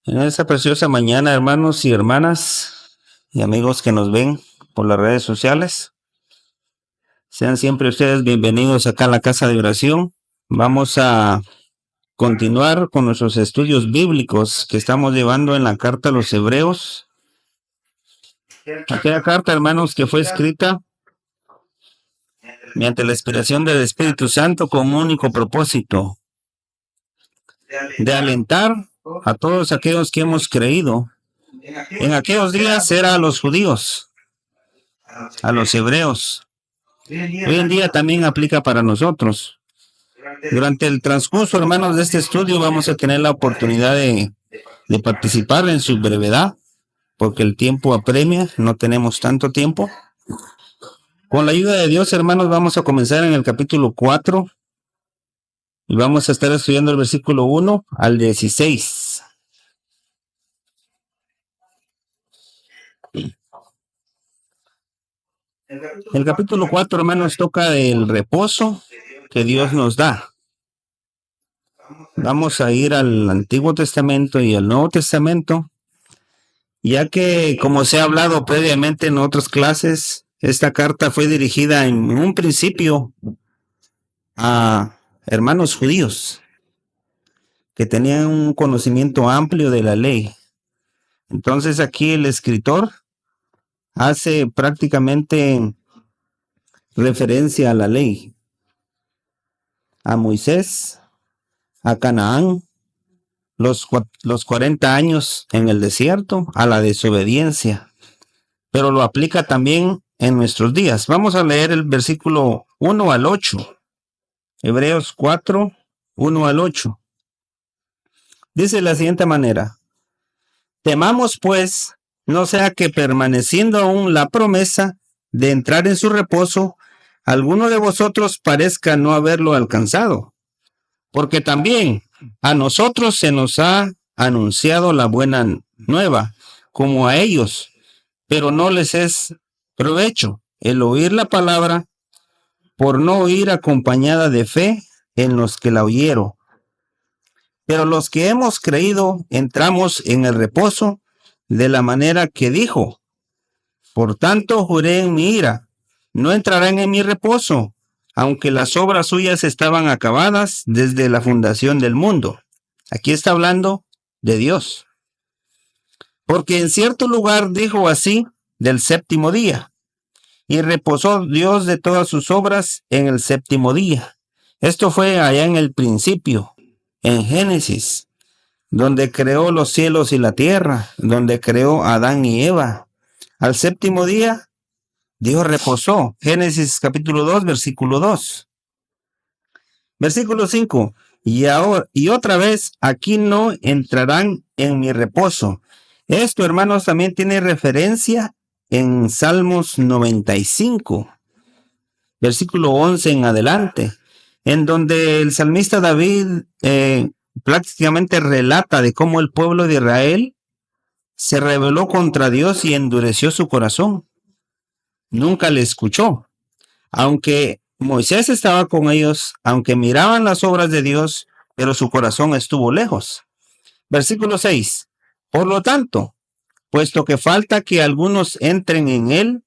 En esta preciosa mañana, hermanos y hermanas y amigos que nos ven por las redes sociales, sean siempre ustedes bienvenidos acá a la casa de oración. Vamos a continuar con nuestros estudios bíblicos que estamos llevando en la carta a los Hebreos. Aquella carta, hermanos, que fue escrita mediante la inspiración del Espíritu Santo con un único propósito: de alentar a todos aquellos que hemos creído. En aquellos días era a los judíos, a los hebreos. Hoy en día también aplica para nosotros. Durante el transcurso, hermanos, de este estudio vamos a tener la oportunidad de participar en su brevedad, porque el tiempo apremia, no tenemos tanto tiempo. Con la ayuda de Dios, hermanos, vamos a comenzar en el capítulo 4 y vamos a estar estudiando el versículo 1 al 16. El capítulo 4, hermanos, toca el reposo que Dios nos da. Vamos a ir al Antiguo Testamento y al Nuevo Testamento, ya que, como se ha hablado previamente en otras clases, esta carta fue dirigida en un principio a hermanos judíos que tenían un conocimiento amplio de la ley. Entonces aquí el escritor hace prácticamente referencia a la ley, a Moisés, a Canaán, los 40 años en el desierto, a la desobediencia, pero lo aplica también en nuestros días. Vamos a leer el versículo 1 al 8, Hebreos 4, 1 al 8. Dice de la siguiente manera: temamos pues, no sea que permaneciendo aún la promesa de entrar en su reposo, alguno de vosotros parezca no haberlo alcanzado, porque también a nosotros se nos ha anunciado la buena nueva, como a ellos, pero no les es provecho el oír la palabra, por no oír acompañada de fe en los que la oyeron. Pero los que hemos creído entramos en el reposo de la manera que dijo: por tanto juré en mi ira, no entrarán en mi reposo, aunque las obras suyas estaban acabadas desde la fundación del mundo. Aquí está hablando de Dios. Porque en cierto lugar dijo así del séptimo día, y reposó Dios de todas sus obras en el séptimo día. Esto fue allá en el principio, en Génesis, donde creó los cielos y la tierra, donde creó a Adán y Eva. Al séptimo día, Dios reposó. Génesis capítulo 2, versículo 2. Versículo 5. Y otra vez, aquí no entrarán en mi reposo. Esto, hermanos, también tiene referencia en Salmos 95, versículo 11 en adelante, en donde el salmista David prácticamente relata de cómo el pueblo de Israel se rebeló contra Dios y endureció su corazón. Nunca le escuchó. Aunque Moisés estaba con ellos, aunque miraban las obras de Dios, pero su corazón estuvo lejos. Versículo 6. Por lo tanto, puesto que falta que algunos entren en él,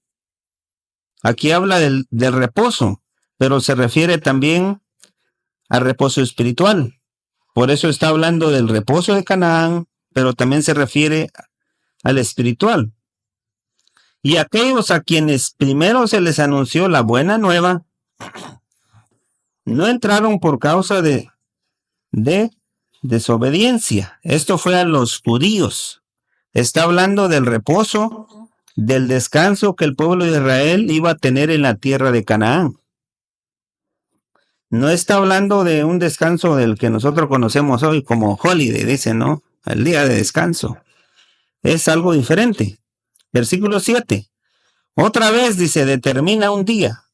aquí habla del reposo, pero se refiere también al reposo espiritual. Por eso está hablando del reposo de Canaán, pero también se refiere al espiritual. Y aquellos a quienes primero se les anunció la buena nueva, no entraron por causa de desobediencia. Esto fue a los judíos. Está hablando del reposo, del descanso que el pueblo de Israel iba a tener en la tierra de Canaán. No está hablando de un descanso del que nosotros conocemos hoy como holiday, dice, ¿no? El día de descanso. Es algo diferente. Versículo 7. Otra vez dice, determina un día,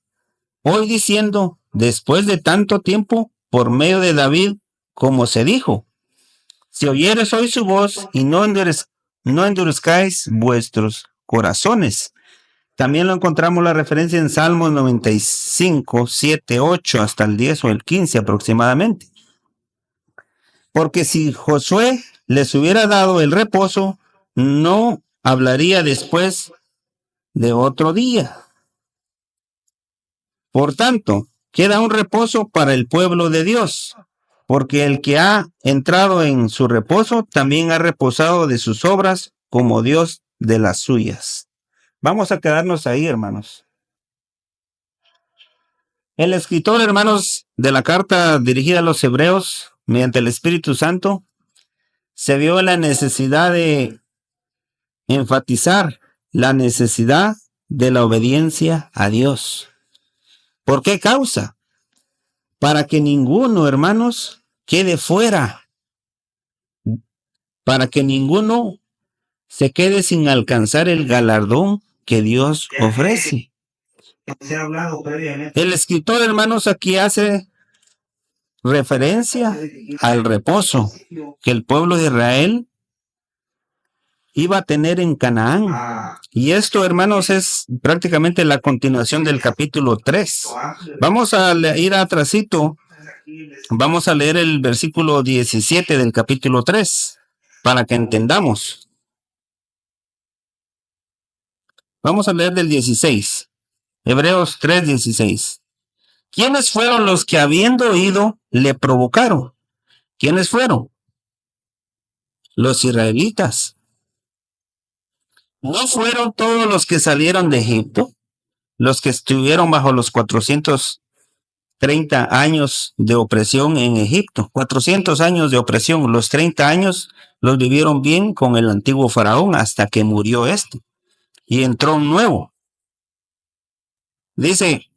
hoy diciendo, después de tanto tiempo, por medio de David, como se dijo: si oyeres hoy su voz y no endurezcáis vuestros corazones. También lo encontramos la referencia en Salmos 95, 7, 8, hasta el 10 o el 15 aproximadamente. Porque si Josué les hubiera dado el reposo, no hablaría después de otro día. Por tanto, queda un reposo para el pueblo de Dios, porque el que ha entrado en su reposo también ha reposado de sus obras como Dios de las suyas. Vamos a quedarnos ahí, hermanos. El escritor, hermanos, de la carta dirigida a los hebreos, mediante el Espíritu Santo, se vio la necesidad de enfatizar la necesidad de la obediencia a Dios. ¿Por qué causa? Para que ninguno, hermanos, quede fuera, para que ninguno se quede sin alcanzar el galardón que Dios ofrece. El escritor, hermanos, aquí hace referencia al reposo que el pueblo de Israel iba a tener en Canaán. Y esto, hermanos, es prácticamente la continuación del capítulo 3. Vamos a ir atrasito. Vamos a leer el versículo 17 del capítulo 3 para que entendamos. Vamos a leer del 16. Hebreos 3:16. ¿Quiénes fueron los que habiendo oído le provocaron? ¿Quiénes fueron? Los israelitas. ¿No fueron todos los que salieron de Egipto? Los que estuvieron bajo los 430 años de opresión en Egipto. 400 años de opresión. Los 30 años los vivieron bien con el antiguo faraón hasta que murió este. Y entró un nuevo. Dice,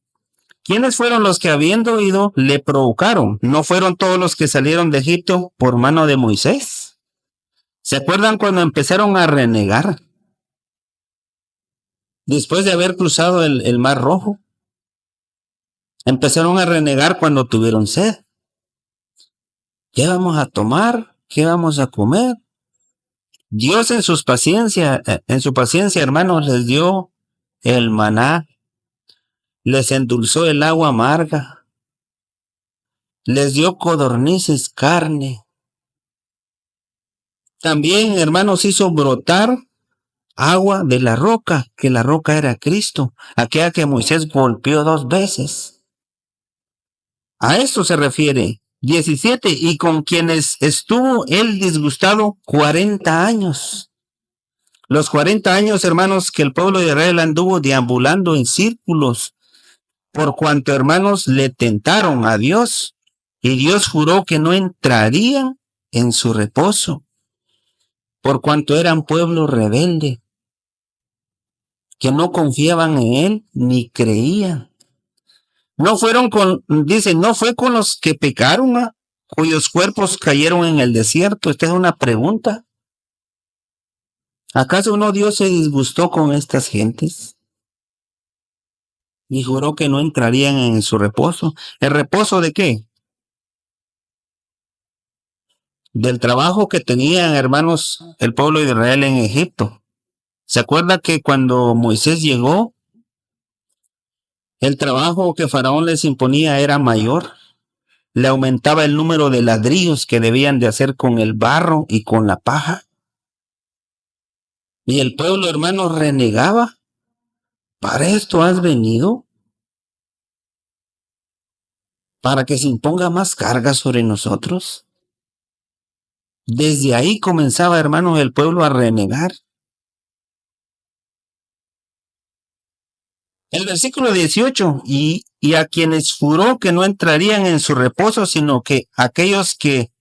¿quiénes fueron los que habiendo oído le provocaron? ¿No fueron todos los que salieron de Egipto por mano de Moisés? ¿Se acuerdan cuando empezaron a renegar? Después de haber cruzado el Mar Rojo, empezaron a renegar cuando tuvieron sed. ¿Qué vamos a tomar? ¿Qué vamos a comer? Dios en su paciencia, hermanos, les dio el maná, les endulzó el agua amarga, les dio codornices, carne. También, hermanos, hizo brotar agua de la roca, que la roca era Cristo, aquella que Moisés golpeó 2 veces. A esto se refiere. 17, y con quienes estuvo él disgustado 40 años. Los 40 años, hermanos, que el pueblo de Israel anduvo deambulando en círculos, por cuanto, hermanos, le tentaron a Dios, y Dios juró que no entrarían en su reposo, por cuanto eran pueblo rebelde, que no confiaban en él ni creían. No fueron dice, no fue con los que pecaron, cuyos cuerpos cayeron en el desierto. Esta es una pregunta. ¿Acaso no Dios se disgustó con estas gentes? Y juró que no entrarían en su reposo. ¿El reposo de qué? Del trabajo que tenían, hermanos, el pueblo de Israel en Egipto. ¿Se acuerda que cuando Moisés llegó, el trabajo que Faraón les imponía era mayor? Le aumentaba el número de ladrillos que debían de hacer con el barro y con la paja. Y el pueblo, hermano, renegaba. ¿Para esto has venido? ¿Para que se imponga más carga sobre nosotros? Desde ahí comenzaba, hermanos, el pueblo a renegar. El versículo 18, y a quienes juró que no entrarían en su reposo, sino que aquellos que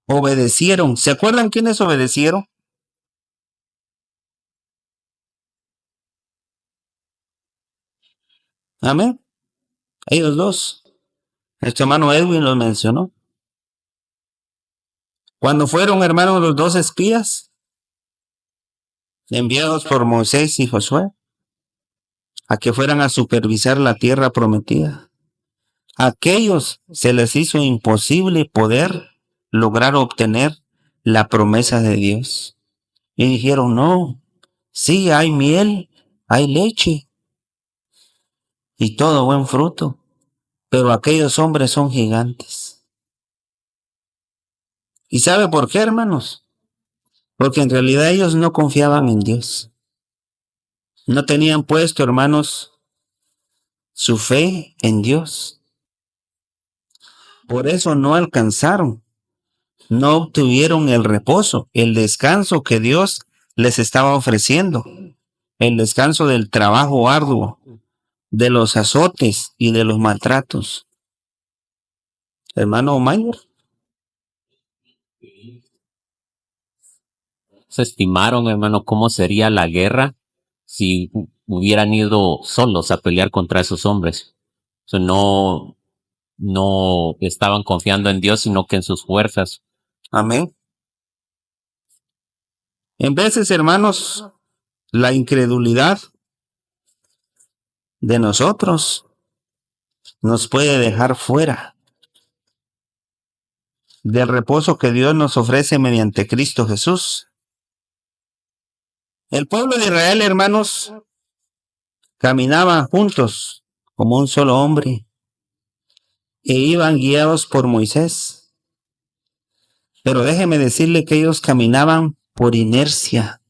obedecieron. ¿Se acuerdan quiénes obedecieron? Amén. Ellos dos. Este hermano Edwin los mencionó. Cuando fueron, hermanos, los 2 espías enviados por Moisés y Josué a que fueran a supervisar la tierra prometida, a aquellos se les hizo imposible poder lograr obtener la promesa de Dios. Y dijeron, no, sí hay miel, hay leche y todo buen fruto, pero aquellos hombres son gigantes. ¿Y sabe por qué, hermanos? Porque en realidad ellos no confiaban en Dios. No tenían puesto, hermanos, su fe en Dios. Por eso no alcanzaron, no obtuvieron el reposo, el descanso que Dios les estaba ofreciendo, el descanso del trabajo arduo, de los azotes y de los maltratos. Hermano Mayor. Se estimaron, hermano, cómo sería la guerra si hubieran ido solos a pelear contra esos hombres. O sea, no estaban confiando en Dios, sino que en sus fuerzas. Amén. En veces, hermanos, la incredulidad de nosotros nos puede dejar fuera del reposo que Dios nos ofrece mediante Cristo Jesús. El pueblo de Israel, hermanos, caminaban juntos como un solo hombre e iban guiados por Moisés. Pero déjeme decirle que ellos caminaban por inercia.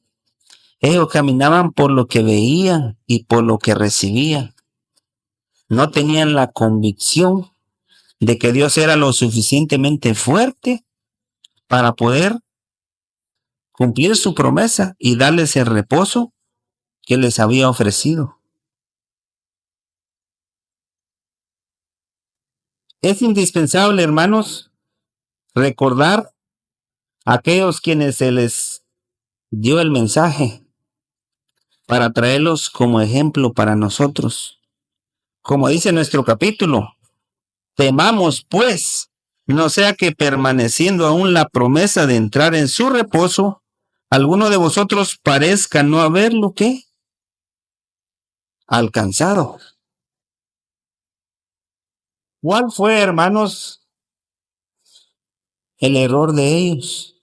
Ellos caminaban por lo que veían y por lo que recibían. No tenían la convicción de que Dios era lo suficientemente fuerte para poder cumplir su promesa y darles el reposo que les había ofrecido. Es indispensable, hermanos, recordar a aquellos quienes se les dio el mensaje para traerlos como ejemplo para nosotros. Como dice nuestro capítulo, temamos pues, no sea que permaneciendo aún la promesa de entrar en su reposo, alguno de vosotros parezca no haberlo ¿qué? Alcanzado. ¿Cuál fue, hermanos, el error de ellos?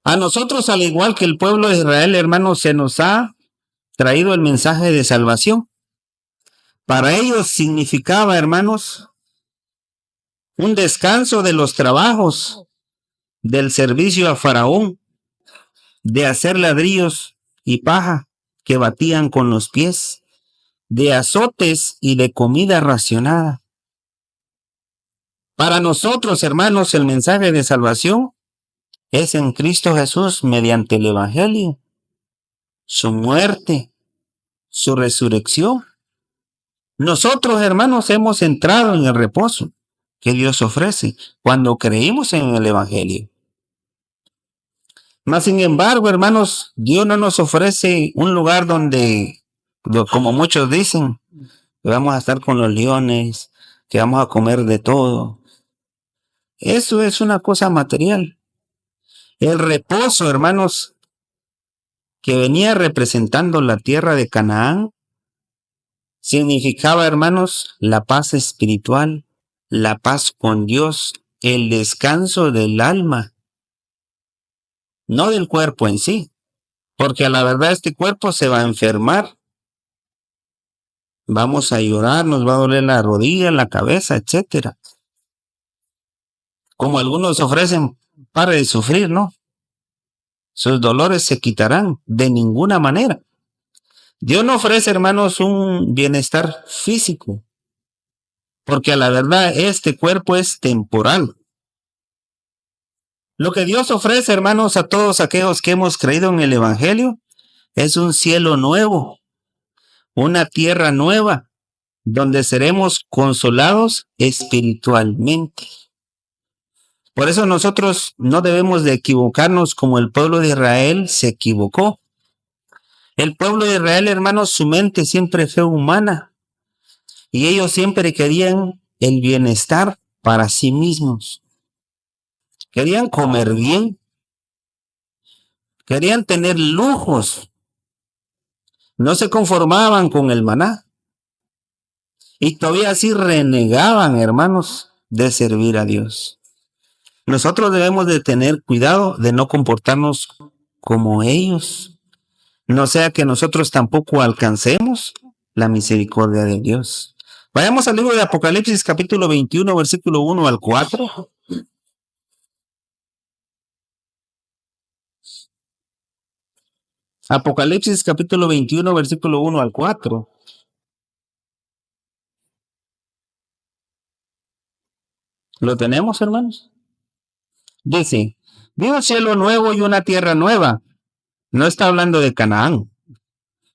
A nosotros, al igual que el pueblo de Israel, hermanos, se nos ha traído el mensaje de salvación. Para ellos significaba, hermanos, un descanso de los trabajos, del servicio a Faraón, de hacer ladrillos y paja que batían con los pies, de azotes y de comida racionada. Para nosotros, hermanos, el mensaje de salvación es en Cristo Jesús mediante el Evangelio, su muerte, su resurrección. Nosotros, hermanos, hemos entrado en el reposo que Dios ofrece cuando creímos en el Evangelio. Mas, sin embargo, hermanos, Dios no nos ofrece un lugar donde, como muchos dicen, que vamos a estar con los leones, que vamos a comer de todo. Eso es una cosa material. El reposo, hermanos, que venía representando la tierra de Canaán, significaba, hermanos, la paz espiritual, la paz con Dios, el descanso del alma, no del cuerpo en sí, porque a la verdad este cuerpo se va a enfermar. Vamos a llorar, nos va a doler la rodilla, la cabeza, etcétera. Como algunos ofrecen, pare de sufrir, ¿no? Sus dolores se quitarán de ninguna manera. Dios no ofrece, hermanos, un bienestar físico, porque a la verdad este cuerpo es temporal. Lo que Dios ofrece, hermanos, a todos aquellos que hemos creído en el Evangelio, es un cielo nuevo, una tierra nueva, donde seremos consolados espiritualmente. Por eso nosotros no debemos de equivocarnos como el pueblo de Israel se equivocó. El pueblo de Israel, hermanos, su mente siempre fue humana y ellos siempre querían el bienestar para sí mismos. Querían comer bien, querían tener lujos, no se conformaban con el maná y todavía así renegaban, hermanos, de servir a Dios. Nosotros debemos de tener cuidado de no comportarnos como ellos, no sea que nosotros tampoco alcancemos la misericordia de Dios. Vayamos al libro de Apocalipsis, capítulo 21, versículo 1 al 4. Apocalipsis, capítulo 21, versículo 1 al 4. ¿Lo tenemos, hermanos? Dice, vi un cielo nuevo y una tierra nueva. No está hablando de Canaán,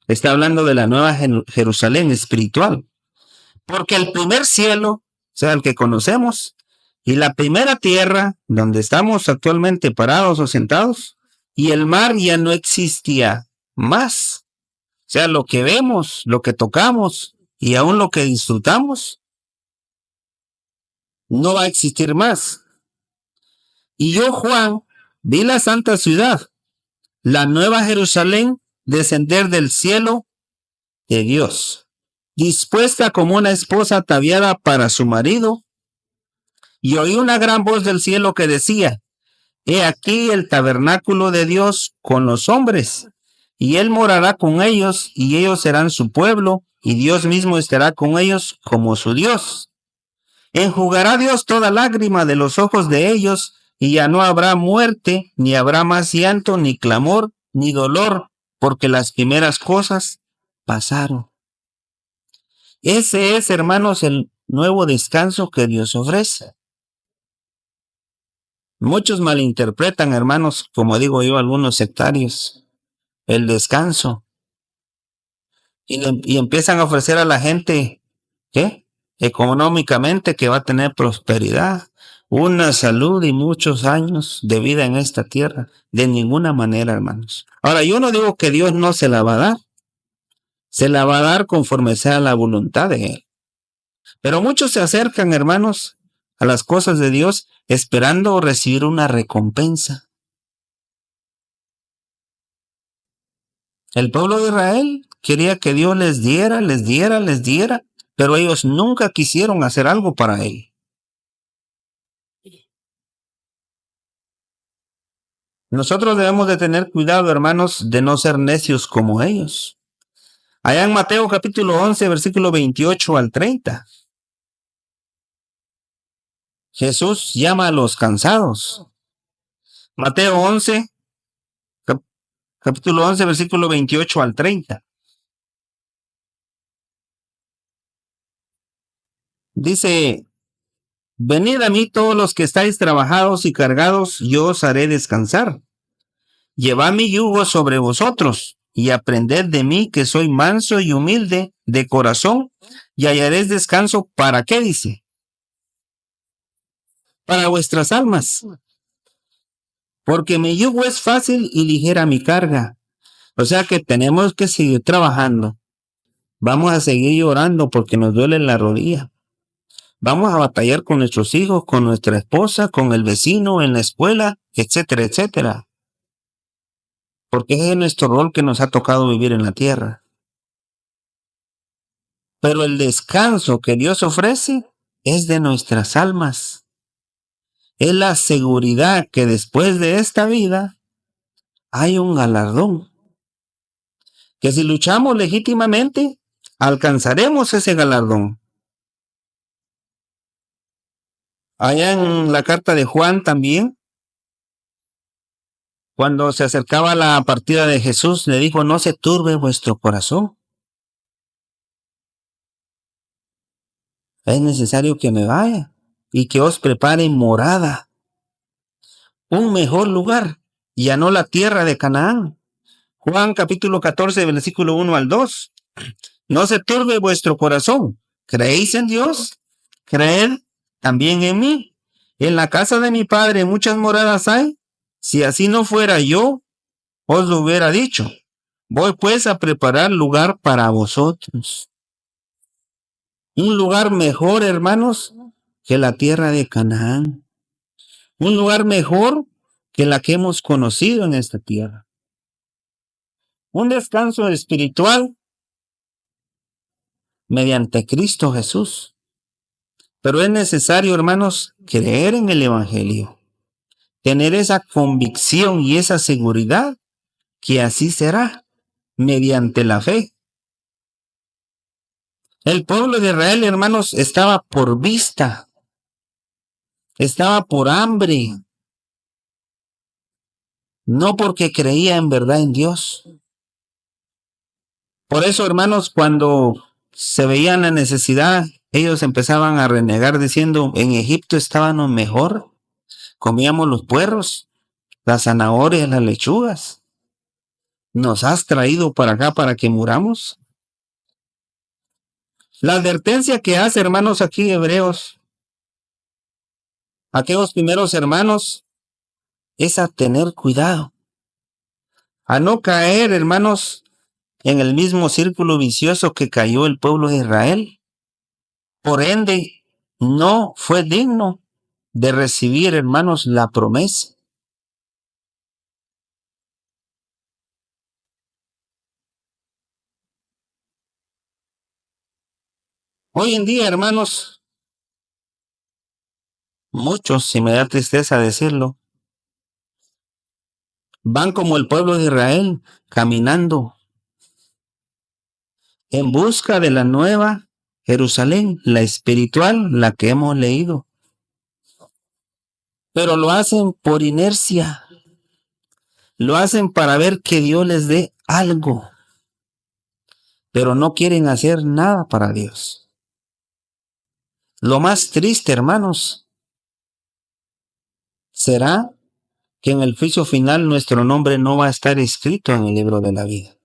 está hablando de la nueva Jerusalén espiritual. Porque el primer cielo, o sea, el que conocemos, y la primera tierra, donde estamos actualmente parados o sentados, y el mar ya no existía más. O sea, lo que vemos, lo que tocamos y aún lo que disfrutamos, no va a existir más. Y yo, Juan, vi la santa ciudad, la nueva Jerusalén, descender del cielo de Dios, dispuesta como una esposa ataviada para su marido. Y oí una gran voz del cielo que decía, he aquí el tabernáculo de Dios con los hombres, y él morará con ellos, y ellos serán su pueblo, y Dios mismo estará con ellos como su Dios. Enjugará Dios toda lágrima de los ojos de ellos, y ya no habrá muerte, ni habrá más llanto, ni clamor, ni dolor, porque las primeras cosas pasaron. Ese es, hermanos, el nuevo descanso que Dios ofrece. Muchos malinterpretan, hermanos, como digo yo, algunos sectarios, el descanso. Y empiezan a ofrecer a la gente, ¿qué? Económicamente, que va a tener prosperidad, una salud y muchos años de vida en esta tierra. De ninguna manera, hermanos. Ahora, yo no digo que Dios no se la va a dar. Se la va a dar conforme sea la voluntad de Él. Pero muchos se acercan, hermanos, a las cosas de Dios esperando recibir una recompensa. El pueblo de Israel quería que Dios les diera, pero ellos nunca quisieron hacer algo para Él. Nosotros debemos de tener cuidado, hermanos, de no ser necios como ellos. Allá en Mateo capítulo 11, versículo 28 al 30. Jesús llama a los cansados. Mateo 11, capítulo 11, versículo 28 al 30. Dice, venid a mí todos los que estáis trabajados y cargados, yo os haré descansar. Llevad mi yugo sobre vosotros y aprended de mí, que soy manso y humilde de corazón, y hallaréis descanso. ¿Para qué? Dice. Para vuestras almas. Porque mi yugo es fácil y ligera mi carga. O sea que tenemos que seguir trabajando. Vamos a seguir llorando porque nos duele la rodilla. Vamos a batallar con nuestros hijos, con nuestra esposa, con el vecino, en la escuela, etcétera, etcétera. Porque ese es nuestro rol que nos ha tocado vivir en la tierra. Pero el descanso que Dios ofrece es de nuestras almas. Es la seguridad que después de esta vida hay un galardón. Que si luchamos legítimamente, alcanzaremos ese galardón. Allá en la carta de Juan también, cuando se acercaba la partida de Jesús, le dijo, no se turbe vuestro corazón. Es necesario que me vaya y que os prepare morada, un mejor lugar, ya no la tierra de Canaán. Juan capítulo 14, versículo 1 al 2. No se turbe vuestro corazón. ¿Creéis en Dios? Creed también en mí. En la casa de mi Padre muchas moradas hay. Si así no fuera, yo os lo hubiera dicho. Voy pues a preparar lugar para vosotros. Un lugar mejor, hermanos, que la tierra de Canaán. Un lugar mejor que la que hemos conocido en esta tierra. Un descanso espiritual mediante Cristo Jesús. Pero es necesario, hermanos, creer en el Evangelio. Tener esa convicción y esa seguridad que así será mediante la fe. El pueblo de Israel, hermanos, estaba por vista, estaba por hambre, no porque creía en verdad en Dios. Por eso, hermanos, cuando se veían la necesidad, ellos empezaban a renegar diciendo, en Egipto estábamos mejor, comíamos los puerros, las zanahorias, las lechugas. ¿Nos has traído para acá para que muramos? La advertencia que hace, hermanos, aquí Hebreos, aquellos primeros hermanos, es a tener cuidado, a no caer, hermanos, en el mismo círculo vicioso que cayó el pueblo de Israel. Por ende, no fue digno de recibir, hermanos, la promesa. Hoy en día, hermanos, muchos, si me da tristeza decirlo, van como el pueblo de Israel, caminando en busca de la nueva Jerusalén, la espiritual, la que hemos leído. Pero lo hacen por inercia, lo hacen para ver que Dios les dé algo, pero no quieren hacer nada para Dios. Lo más triste, hermanos, será que en el juicio final nuestro nombre no va a estar escrito en el libro de la vida.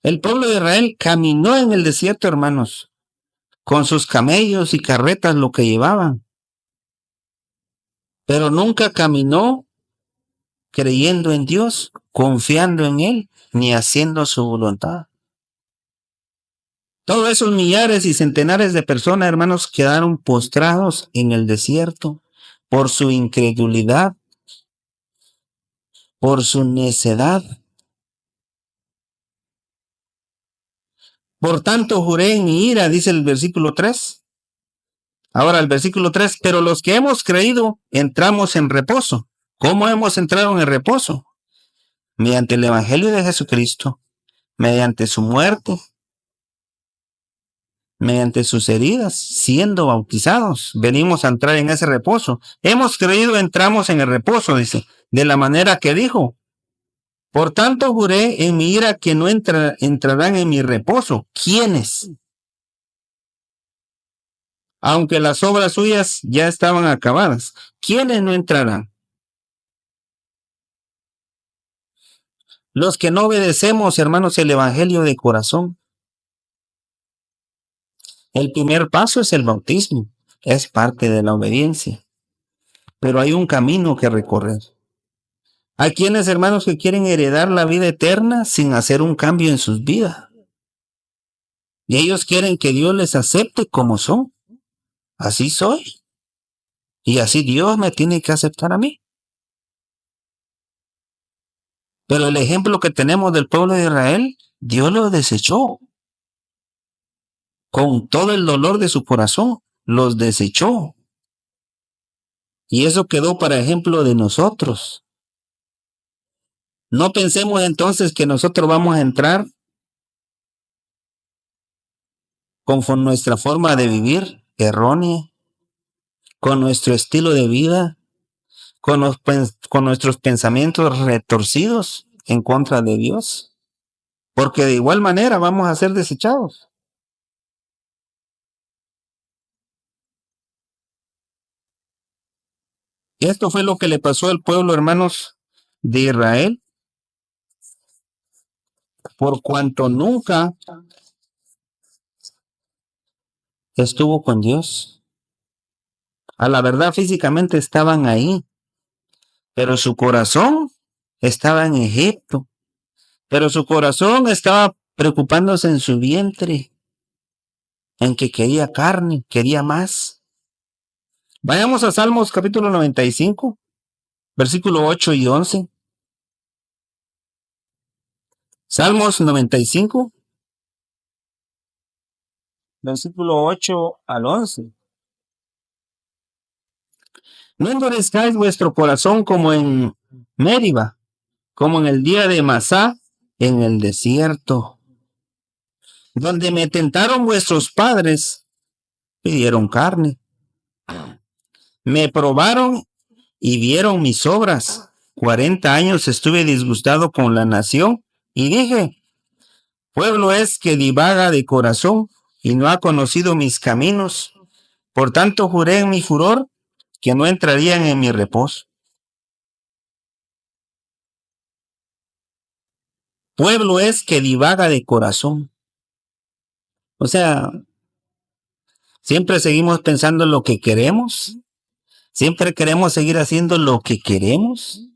El pueblo de Israel caminó en el desierto, hermanos, con sus camellos y carretas lo que llevaban, pero nunca caminó creyendo en Dios, confiando en Él, ni haciendo su voluntad. Todos esos millares y centenares de personas, hermanos, quedaron postrados en el desierto por su incredulidad, por su necedad. Por tanto, juré en mi ira, dice el versículo 3. Ahora el versículo 3, pero los que hemos creído entramos en reposo. ¿Cómo hemos entrado en el reposo? Mediante el Evangelio de Jesucristo, mediante su muerte, mediante sus heridas, siendo bautizados. Venimos a entrar en ese reposo. Hemos creído, entramos en el reposo, dice, de la manera que dijo. Por tanto, juré en mi ira que no entrarán en mi reposo. ¿Quiénes? Aunque las obras suyas ya estaban acabadas. ¿Quiénes no entrarán? Los que no obedecemos, hermanos, el Evangelio de corazón. El primer paso es el bautismo. Es parte de la obediencia. Pero hay un camino que recorrer. Hay quienes, hermanos, que quieren heredar la vida eterna sin hacer un cambio en sus vidas. Y ellos quieren que Dios les acepte como son. Así soy. Y así Dios me tiene que aceptar a mí. Pero el ejemplo que tenemos del pueblo de Israel, Dios lo desechó. Con todo el dolor de su corazón, los desechó. Y eso quedó para ejemplo de nosotros. No pensemos entonces que nosotros vamos a entrar conforme nuestra forma de vivir errónea, con nuestro estilo de vida, con nuestros pensamientos retorcidos en contra de Dios, porque de igual manera vamos a ser desechados. Y esto fue lo que le pasó al pueblo, hermanos, de Israel, por cuanto nunca estuvo con Dios. A la verdad, físicamente estaban ahí, pero su corazón estaba en Egipto, pero su corazón estaba preocupándose en su vientre, en que quería carne, quería más. Vayamos a Salmos capítulo 95, versículo 8 y 11. Salmos 95, versículo 8 al 11. No endurezcáis vuestro corazón como en Meriba, como en el día de Masá en el desierto, Donde me tentaron vuestros padres, pidieron carne. Me probaron y vieron mis obras. 40 años estuve disgustado con la nación y dije, pueblo es que divaga de corazón y no ha conocido mis caminos. Por tanto juré en mi furor que no entrarían en mi reposo. Pueblo es que divaga de corazón. O sea, siempre seguimos pensando en lo que queremos. Siempre queremos seguir haciendo lo que queremos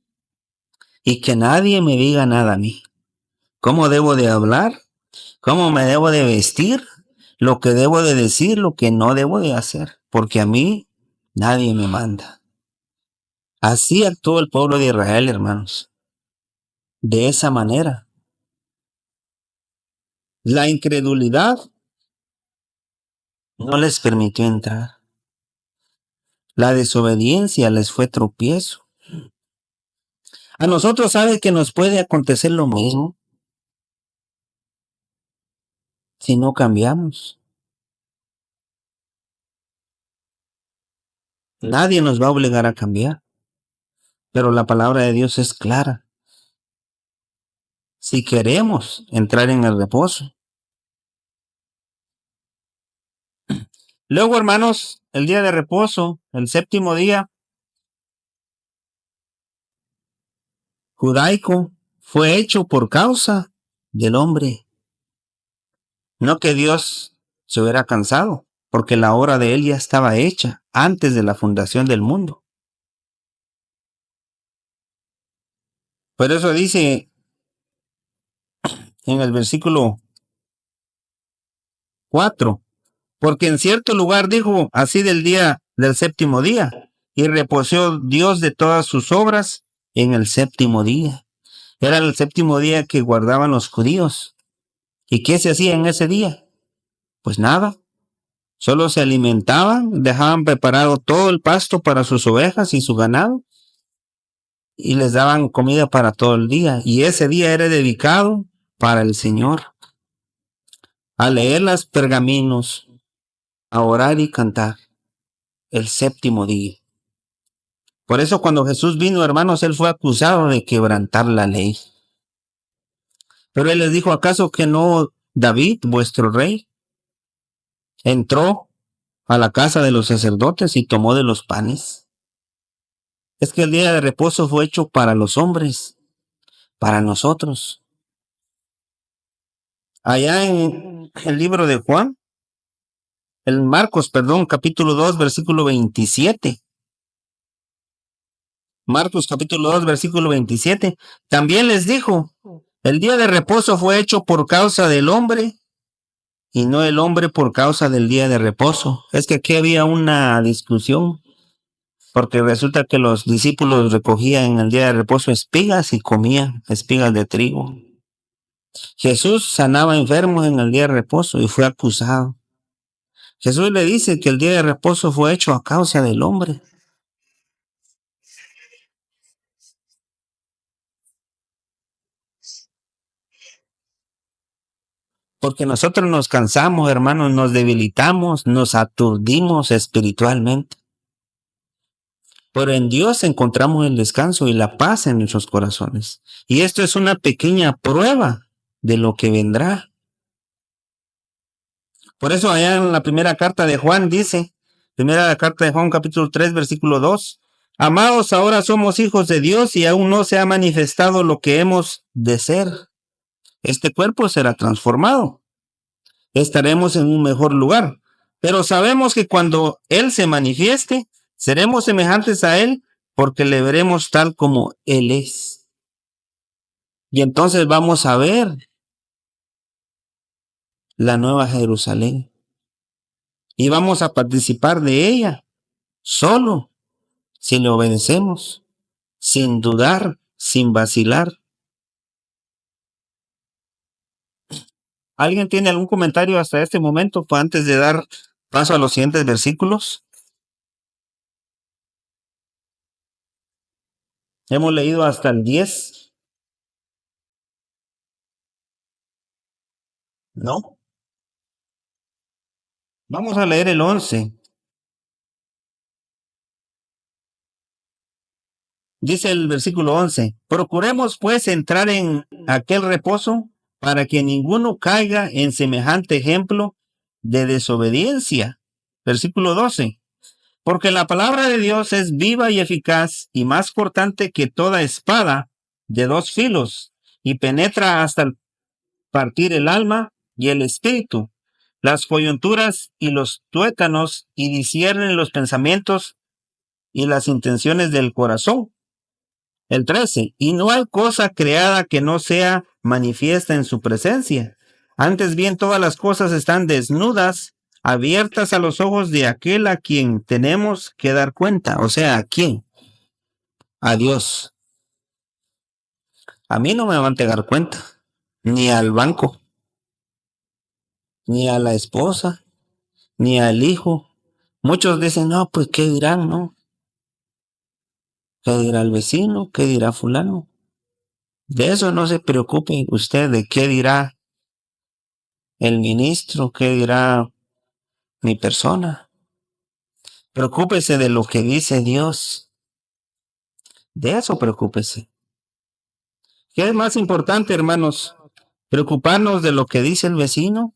y que nadie me diga nada a mí. ¿Cómo debo de hablar? ¿Cómo me debo de vestir? Lo que debo de decir, lo que no debo de hacer. Porque a mí nadie me manda. Así actuó el pueblo de Israel, hermanos. De esa manera. La incredulidad no les permitió entrar. La desobediencia les fue tropiezo. A nosotros sabe que nos puede acontecer lo mismo si no cambiamos. Nadie nos va a obligar a cambiar, pero la palabra de Dios es clara. Si queremos entrar en el reposo. Luego, hermanos, el día de reposo, el séptimo día judaico, fue hecho por causa del hombre. No que Dios se hubiera cansado, porque la obra de él ya estaba hecha antes de la fundación del mundo. Por eso dice en el versículo 4, porque en cierto lugar dijo así del día del séptimo día, y reposó Dios de todas sus obras en el séptimo día. Era el séptimo día que guardaban los judíos. ¿Y qué se hacía en ese día? Pues nada, solo se alimentaban, dejaban preparado todo el pasto para sus ovejas y su ganado, y les daban comida para todo el día. Y ese día era dedicado para el Señor, a leer los pergaminos, a orar y cantar, el séptimo día. Por eso cuando Jesús vino, hermanos, él fue acusado de quebrantar la ley. Pero él les dijo, ¿acaso que no David, vuestro rey, entró a la casa de los sacerdotes y tomó de los panes? Es que el día de reposo fue hecho para los hombres, para nosotros. Allá en el libro de Juan, el Marcos, perdón, capítulo 2, versículo 27. Marcos capítulo 2, versículo 27. También les dijo, el día de reposo fue hecho por causa del hombre y no el hombre por causa del día de reposo. Es que aquí había una discusión, porque resulta que los discípulos recogían en el día de reposo espigas y comían espigas de trigo. Jesús sanaba enfermos en el día de reposo y fue acusado. Jesús le dice que el día de reposo fue hecho a causa del hombre. Porque nosotros nos cansamos, hermanos, nos debilitamos, nos aturdimos espiritualmente. Pero en Dios encontramos el descanso y la paz en nuestros corazones. Y esto es una pequeña prueba de lo que vendrá. Por eso allá en la primera carta de Juan dice, primera carta de Juan capítulo 3 versículo 2, amados, ahora somos hijos de Dios y aún no se ha manifestado lo que hemos de ser. Este cuerpo será transformado. Estaremos en un mejor lugar. Pero sabemos que cuando Él se manifieste, seremos semejantes a Él porque le veremos tal como Él es. Y entonces vamos a ver la nueva Jerusalén. Y vamos a participar de ella solo si le obedecemos, sin dudar, sin vacilar. ¿Alguien tiene algún comentario hasta este momento antes de dar paso a los siguientes versículos? Hemos leído hasta el 10. ¿No? Vamos a leer el 11. Dice el versículo 11, procuremos pues entrar en aquel reposo para que ninguno caiga en semejante ejemplo de desobediencia. Versículo 12, porque la palabra de Dios es viva y eficaz y más cortante que toda espada de dos filos y penetra hasta el partir el alma y el espíritu, las coyunturas y los tuétanos y discierne los pensamientos y las intenciones del corazón. El 13, y no hay cosa creada que no sea manifiesta en su presencia. Antes bien, todas las cosas están desnudas, abiertas a los ojos de aquel a quien tenemos que dar cuenta. O sea, ¿a quién? A Dios. A mí no me van a dar cuenta, ni al banco, ni a la esposa, ni al hijo. Muchos dicen, no, pues, ¿qué dirán, no? ¿Qué dirá el vecino? ¿Qué dirá fulano? De eso no se preocupe usted, de qué dirá el ministro, qué dirá mi persona. Preocúpese de lo que dice Dios. De eso preocúpese. ¿Qué es más importante, hermanos? ¿Preocuparnos de lo que dice el vecino?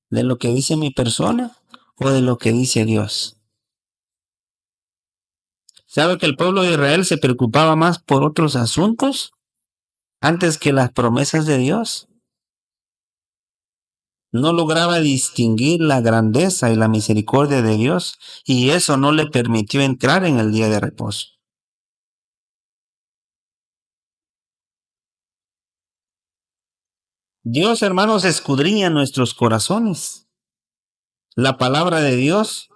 ¿De lo que dice mi persona? ¿O de lo que dice Dios? ¿Sabe que el pueblo de Israel se preocupaba más por otros asuntos antes que las promesas de Dios? No lograba distinguir la grandeza y la misericordia de Dios, y eso no le permitió entrar en el día de reposo. Dios, hermanos, escudriña nuestros corazones. La palabra de Dios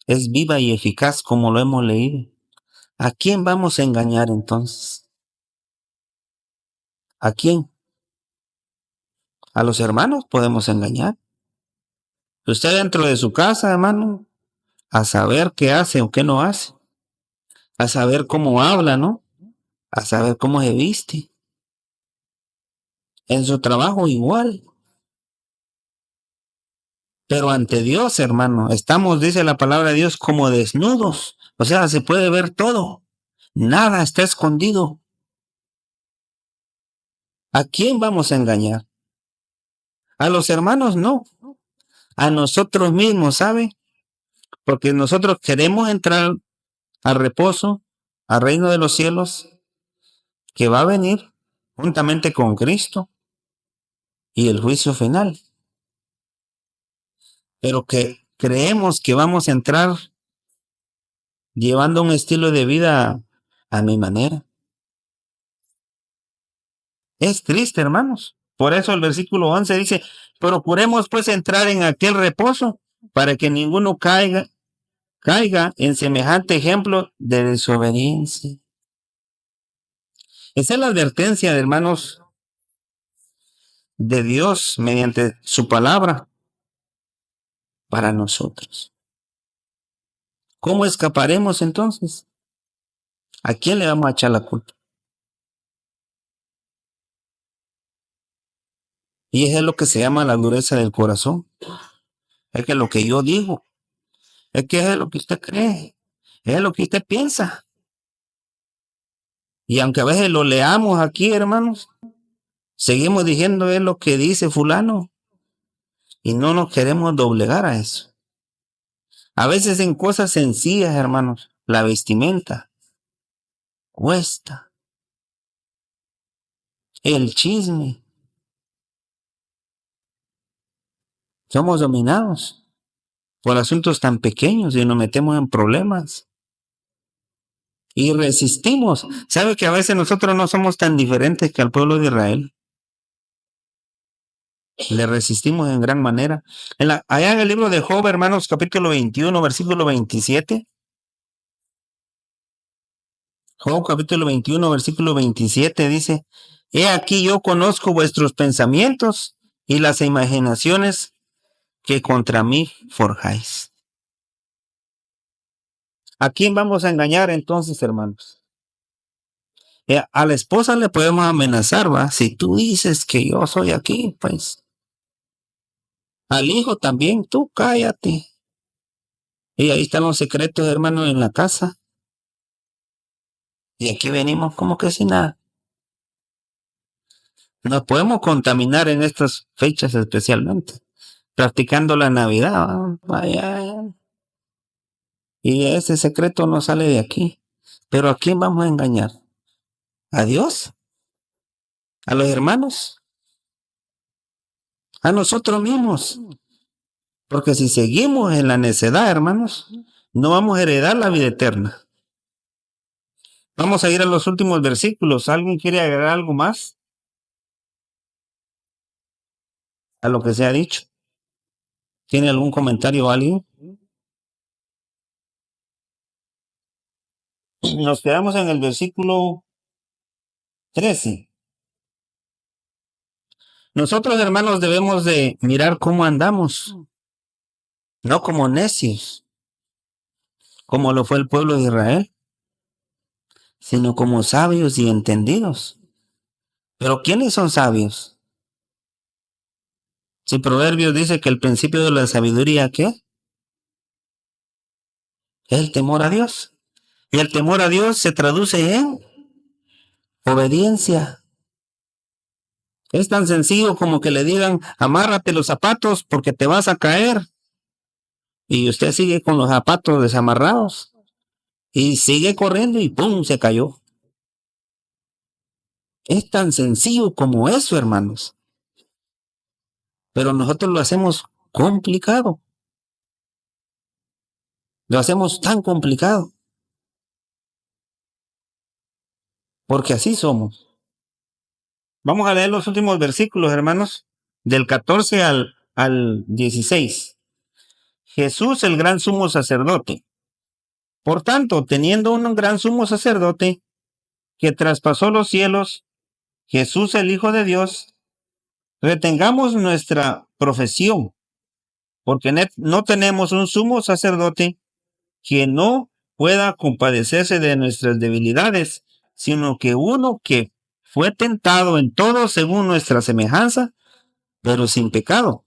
es viva y eficaz, como lo hemos leído. ¿A quién vamos a engañar entonces? ¿A quién? A los hermanos podemos engañar. Usted dentro de su casa, hermano, a saber qué hace o qué no hace, a saber cómo habla, ¿no? A saber cómo se viste. En su trabajo igual. Pero ante Dios, hermano, estamos, dice la palabra de Dios, como desnudos. O sea, se puede ver todo. Nada está escondido. ¿A quién vamos a engañar? A los hermanos no. A nosotros mismos, ¿sabe? Porque nosotros queremos entrar al reposo, al reino de los cielos, que va a venir juntamente con Cristo y el juicio final. Pero que creemos que vamos a entrar llevando un estilo de vida a mi manera. Es triste, hermanos. Por eso el versículo 11 dice, procuremos pues entrar en aquel reposo para que ninguno caiga en semejante ejemplo de desobediencia. Esa es la advertencia, hermanos, de Dios mediante su palabra para nosotros. ¿Cómo escaparemos entonces? ¿A quién le vamos a echar la culpa? Y eso es lo que se llama la dureza del corazón. Es que lo que yo digo, es que es lo que usted cree, es lo que usted piensa. Y aunque a veces lo leamos aquí, hermanos, seguimos diciendo es lo que dice fulano y no nos queremos doblegar a eso. A veces en cosas sencillas, hermanos, la vestimenta cuesta, el chisme. Somos dominados por asuntos tan pequeños y nos metemos en problemas. Y resistimos. ¿Sabe que a veces nosotros no somos tan diferentes que al pueblo de Israel? Le resistimos en gran manera. Allá en el libro de Job, hermanos, capítulo 21, versículo 27. Job capítulo 21, versículo 27 dice, he aquí yo conozco vuestros pensamientos y las imaginaciones que contra mí forjáis. ¿A quién vamos a engañar entonces, hermanos? A la esposa le podemos amenazar, ¿va? Si tú dices que yo soy aquí, pues Al hijo también, tú cállate. Y ahí están los secretos, hermano, en la casa. Y aquí venimos como que sin nada. Nos podemos contaminar en estas fechas especialmente, practicando la Navidad. Vaya. Y ese secreto no sale de aquí. Pero ¿a quién vamos a engañar? ¿A Dios? ¿A los hermanos? ¿A nosotros mismos? Porque si seguimos en la necedad, hermanos, no vamos a heredar la vida eterna. Vamos a ir a los últimos versículos. ¿Alguien quiere agregar algo más a lo que se ha dicho? ¿Tiene algún comentario alguien? Nos quedamos en el versículo 13. Nosotros, hermanos, debemos de mirar cómo andamos, no como necios, como lo fue el pueblo de Israel, sino como sabios y entendidos. Pero ¿quiénes son sabios? Si Proverbios dice que el principio de la sabiduría, ¿qué? Es el temor a Dios. Y el temor a Dios se traduce en obediencia. Es tan sencillo como que le digan, amárrate los zapatos porque te vas a caer. Y usted sigue con los zapatos desamarrados. Y sigue corriendo y ¡pum! Se cayó. Es tan sencillo como eso, hermanos. Pero nosotros lo hacemos complicado. Lo hacemos tan complicado. Porque así somos. Vamos a leer los últimos versículos, hermanos, del 14 al 16. Jesús, el gran sumo sacerdote. Por tanto, teniendo un gran sumo sacerdote que traspasó los cielos, Jesús, el Hijo de Dios, retengamos nuestra profesión, porque no tenemos un sumo sacerdote que no pueda compadecerse de nuestras debilidades, sino que uno que fue tentado en todo según nuestra semejanza, pero sin pecado.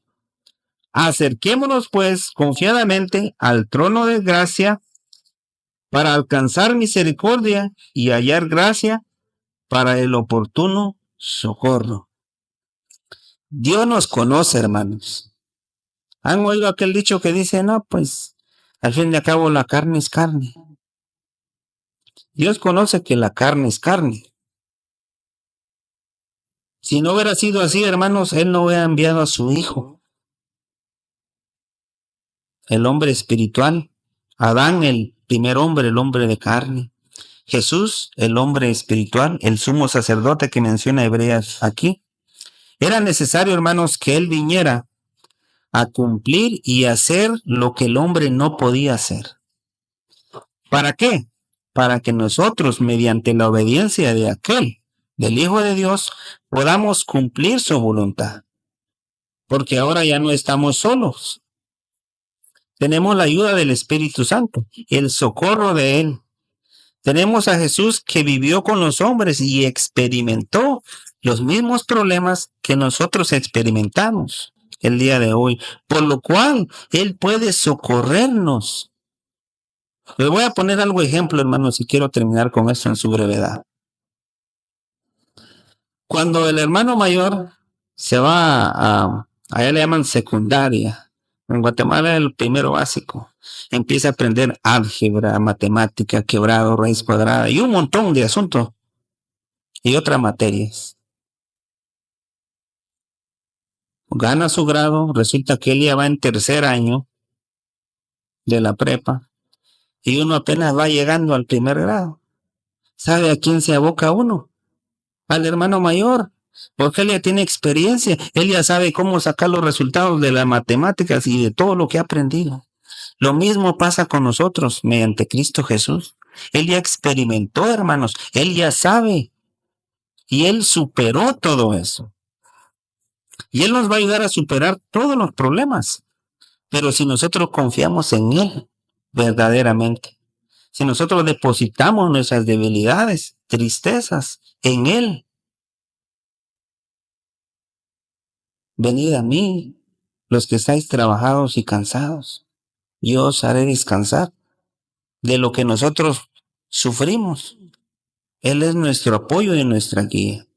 Acerquémonos pues confiadamente al trono de gracia para alcanzar misericordia y hallar gracia para el oportuno socorro. Dios nos conoce, hermanos. ¿Han oído aquel dicho que dice, no, pues, al fin y al cabo la carne es carne? Dios conoce que la carne es carne. Si no hubiera sido así, hermanos, Él no hubiera enviado a su Hijo, el hombre espiritual. Adán, el primer hombre, el hombre de carne. Jesús, el hombre espiritual, el sumo sacerdote que menciona Hebreas aquí. Era necesario, hermanos, que Él viniera a cumplir y hacer lo que el hombre no podía hacer. ¿Para qué? Para que nosotros, mediante la obediencia de aquel, del Hijo de Dios, podamos cumplir su voluntad. Porque ahora ya no estamos solos. Tenemos la ayuda del Espíritu Santo, el socorro de Él. Tenemos a Jesús que vivió con los hombres y experimentó los mismos problemas que nosotros experimentamos el día de hoy, por lo cual Él puede socorrernos. Les voy a poner algo ejemplo, hermanos, y quiero terminar con esto en su brevedad. Cuando el hermano mayor se va allá le llaman secundaria, en Guatemala es el primero básico, empieza a aprender álgebra, matemática, quebrado, raíz cuadrada y un montón de asuntos y otras materias. Gana su grado, resulta que él ya va en tercer año de la prepa y uno apenas va llegando al primer grado. ¿Sabe a quién se aboca uno? Al hermano mayor, porque él ya tiene experiencia, él ya sabe cómo sacar los resultados de las matemáticas y de todo lo que ha aprendido. Lo mismo pasa con nosotros mediante Cristo Jesús. Él ya experimentó, hermanos, él ya sabe y él superó todo eso. Y él nos va a ayudar a superar todos los problemas. Pero si nosotros confiamos en él verdaderamente, si nosotros depositamos nuestras debilidades, tristezas en él, venid a mí, los que estáis trabajados y cansados, yo os haré descansar de lo que nosotros sufrimos. Él es nuestro apoyo y nuestra guía.